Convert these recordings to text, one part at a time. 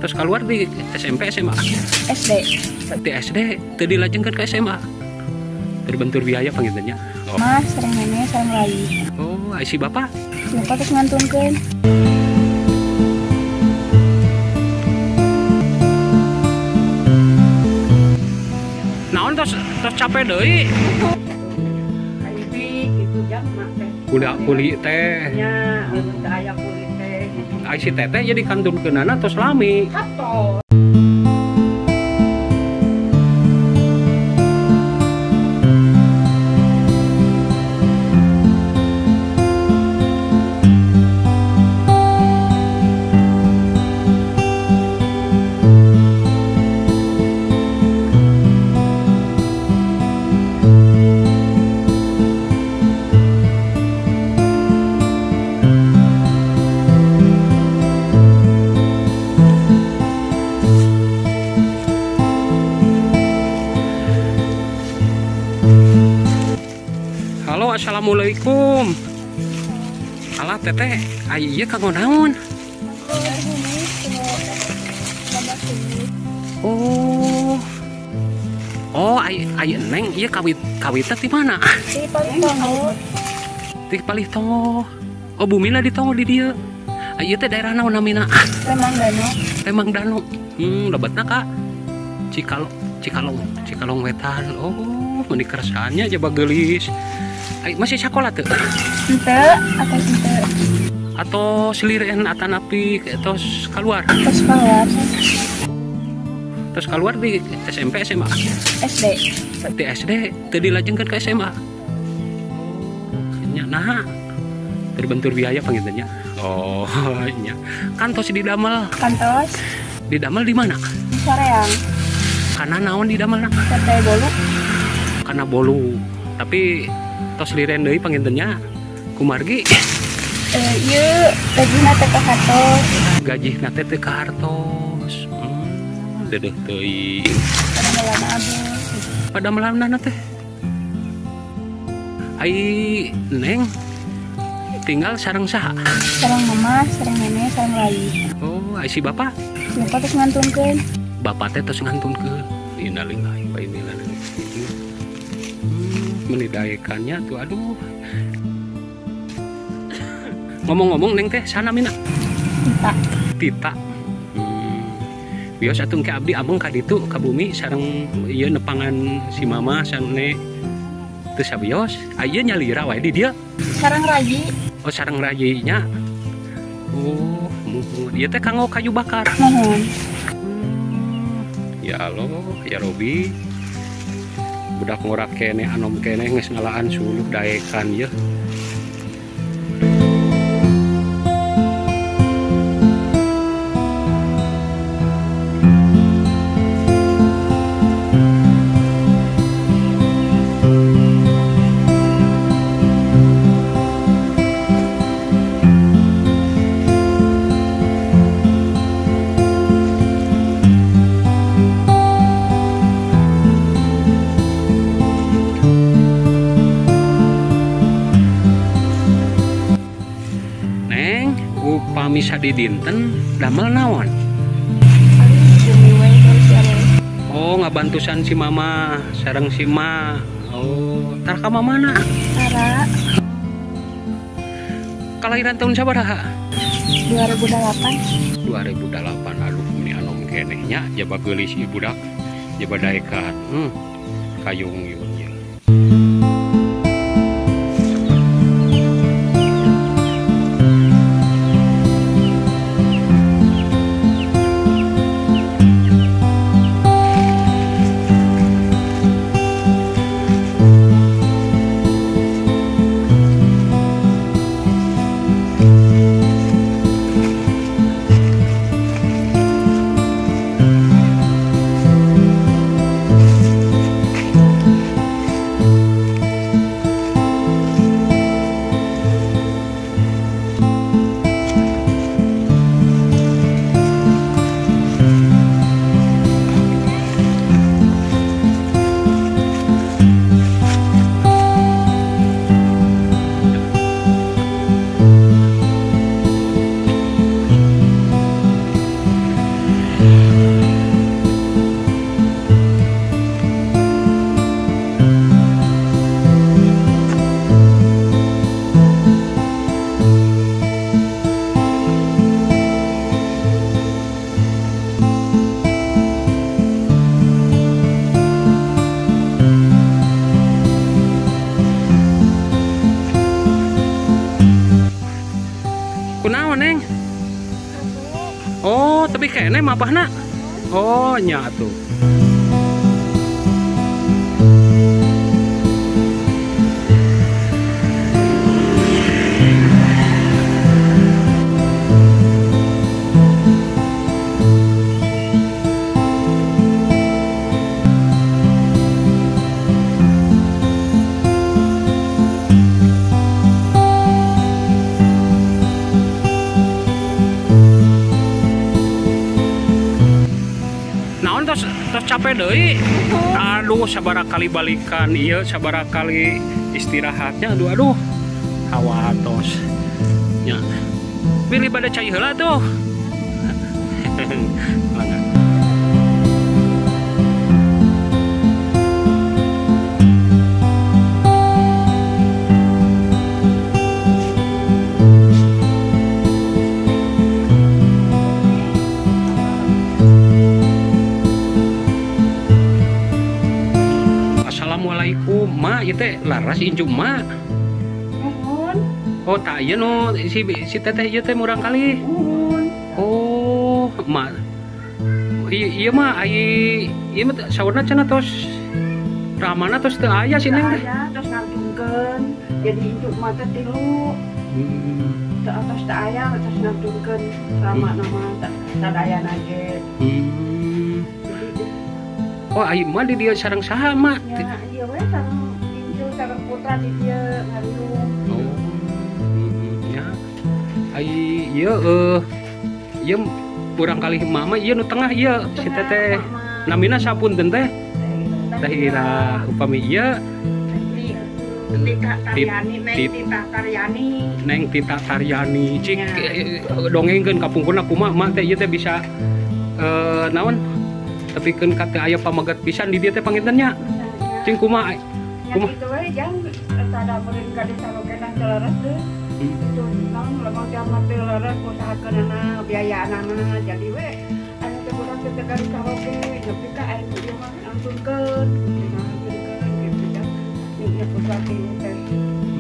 terus keluar di SMP SMA SD. di SD tadi dilajengkeun ke SMA terbentur biaya panggilnya. Oh. Mas sering nenek sering lagi. Oh, si bapak Bapak terus ngantunkeun. naon terus capek deui udah kuli teh nya aya kulit teh ai si teteh jadi kantunkeunana tos lami. Halo, assalamualaikum. Alah teteh, ieu kanggo naon? Oh. Oh, ai neng ieu kawitna di mana? Di Palitongo. Di Palitongo. Oh, bumina di Tongo di dieu. Ieu teh daerah naon namina? Lemang Danau. Lemang Danau. Lebetna Kak. Cikalong Wetan. Oh, meni keresahannya aja bagelis. Masih sekolah tuh? Ente, atau ente. Atau selirean atanapi terus keluar? Terus keluar di SMP SMA? SD. Di SD tadi dilajengkeun ke SMA. Nya nah terbentur biaya panggilnya. Oh, nya. Kantos di damel. Kantos. Di damel di mana? Di Soreang. Karena naon di damel? Tete Bolu. Karena bolu. Tapi tos liren deui pangintennya kumargi. Ieu gajina teh ka hartos. Gajihna teh teu ka hartos. Dedeh teuing. Pada melamna teh. Ai neng tinggal sareng saha? Sareng mama, sareng nenek, sareng lagi. Oh, ai si bapak? Bapak terus ngantunkeun. Bapak teh tos ngantunkeun. Innalillahi wa inna ilaihi raji'un. Menidaikannya tuh, aduh. Ngomong-ngomong neng teh sana mina? Tita. Bios atuh ke abdi ameng ka ditu ka bumi sareng ieu nepangan si mama sareng teu sabios. Aya nyalira wae di dieu. Sareng raji. Oh, sareng rajinya. Oh, ieu teh kanggo kayu bakar. Mohon. Ya Allah, ya Robi. Budak ngorak kene anom kene geus ngalaan suluh daekan ye. Upami di dinten damel naon? Oh, ngabantusan si mama sareng si ma. Oh, tar ka mamana? Tara. Kalahiran tahun sabaraha? 2008. 2008. Aduh, ini anom keneh nya jaba geulis ieu budak. Jaba daekat. Kayung ieu. Oh, tapi kene mapahna. Oh, nya atuh. Terus capek deui. Aduh, sabaraha kali balikan ieu, sabaraha kali istirahatnya. Aduh. Hawa tos. Nya. Pilih pada cai heula tuh. Mangga. Assalamualaikum, Ma. Ieu teh laras injuk Ma. Nuhun. Oh, tak ieu nu si teteh ieu teh murang kali. Nuhun. Oh, Ma. Ieu mah ai ieu mah saurna cenah tos ramana tos teu aya si Neng teh. Aya terus ngantungkeun. Jadi injuk mah teh 3. Teu atos teu aya terus ngantungkeun sama nama sadaya nage. Oh, ai mah di dieu sareng saha, Ma? Ya, iya we sareng injuk sareng putra di dieu ngariung. Oh. Ya. Ai ieu ieu urang kali mama ieu nu tengah ieu si teteh. Namina sapunten teh? Teh ira upami ieu Tita Taryani, Tita Taryani. Neng Tita Taryani. Cik dongengkeun kapungkurna kumaha mah teh ieu teh bisa naon? Tepikeun ka teh aya pamagat pisan di dieu teh pangintennya. Cing kumaha? Kumaha? Itu we jang sada meureun ka desa logenan teu leres teh. Itu naon lemong jaman teu leres usahakeunana biayaanana jadi we anu teh urang teh garis karaoke nepi ka aya nu ieu mah ngantunkeun. Gitu jang. Nih putra tilu teh.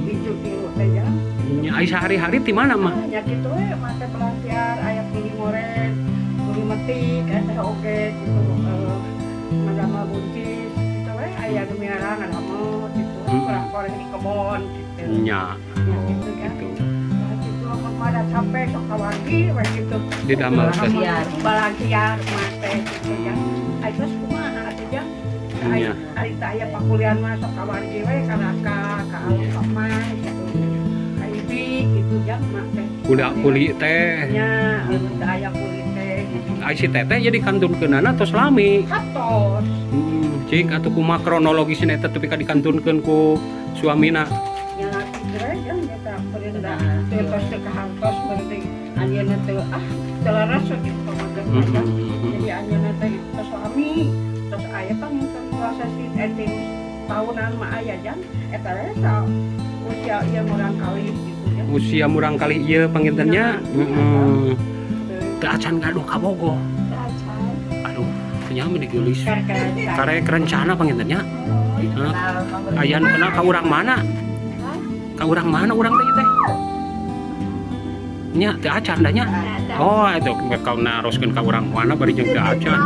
Itu tilu teh jang. Nya ai sehari-hari di mana mah? Ya kitu we mah teh pelatihan aya puli moret, puli metik, teh oge gitu. Madama buncis gitu we aya nu miaran ada mah gitu. Kurang koreng di kebon gitu. Nya. Ya gitu kan. Nah gitu mah ada capek sok kawangi we gitu. Di damel teh. Balantiar mah teh gitu kan. Ai terus kumaha atuh jang? Nya. Ari teh aya pakulian mah sok kawangi we kana ka alus mah gitu. Gitu jang mak teh Kuda kuli teh nya teu aya kulit teh ai si teteh jadi kantunkeunana tos lami hatos cing atuh kumaha kronologisna eta teu pika dikantunkeun ku suamina nya kira jang eta perenda teu tos teu kahantos penting anjeunna teu teu laras gitu pamageun jang jadi anjeunna teh tos suami tos aya panginten prosesi eting tahunan mah aya jang eta resa usia ieu murang kali usia murang kali ieu pangintennya teu acan gaduh ka Bogo aduh kenyaman digeulis karek rencana pangintennya aya nu kenal ka urang mana urang teh teh nya teu acan da nya oh itu kau naroskeun ka urang mana bari jeung teu acan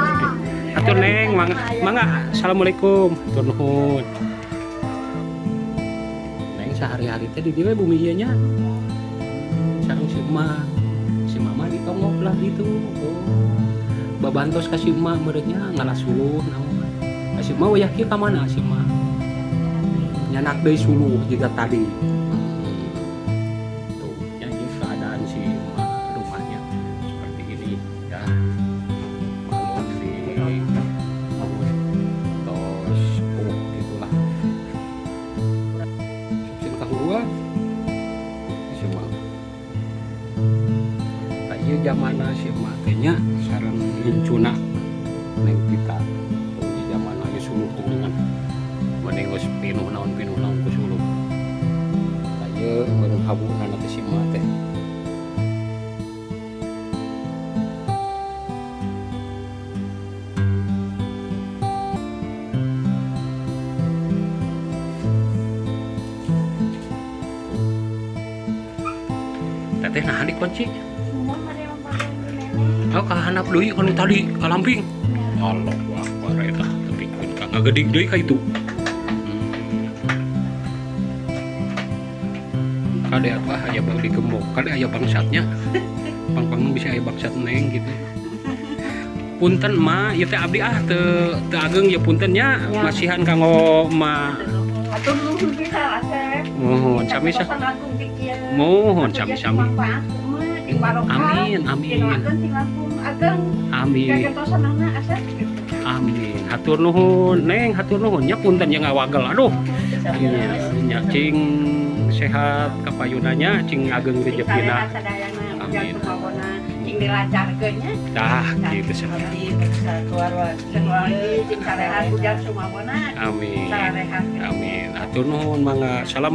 atuh Neng mangga assalamualaikum tur nuhun sehari-hari teh di dieu bumi ieu nya sareng si mama ditongop lah gitu babantos ka si emak meureunnya ngalas suluh naon si emak wayah kieu ka mana si emak nyanak deui suluh jiga tadi tuh nya ieu keadaan si emak rumahnya seperti ini ya malu si tos gitulah kahurua si emak ieu zamana si emak teh nya sareng incuna Neng Tita tuh di zamana ieu suluh teh dengan mending geus pinuh naon ku suluh ieu meureun habuna teh si emak teh teteh nah dikunci Oh kahanap deui anu tadi kalamping. Allah akbar eta tepikeun ka ngageudik deui ka itu. Kade apa aya bang digembok, kade aya bangsatnya. Pang-pang bisa aya bangsat neng gitu. Punten ma, ieu teh abdi teu ageng ya punten nya, masihan kanggo ma. Atur nuhun pisan Asep. Mohon sami-sami. Mohon sami-sami. Amin, amin. Amin. Amin. Hatur nuhun, Neng, hatur nuhun. Nya punten nya ngawagel. Aduh. Nya cing sehat kapayunanya, cing ageng rezekina. Amin. Cing dilancarkeun nya. Tah, kitu sih. Keluar cing sarehat bujang sumawona. Amin. Sarehat. Amin. Hatur nuhun mangga. Salam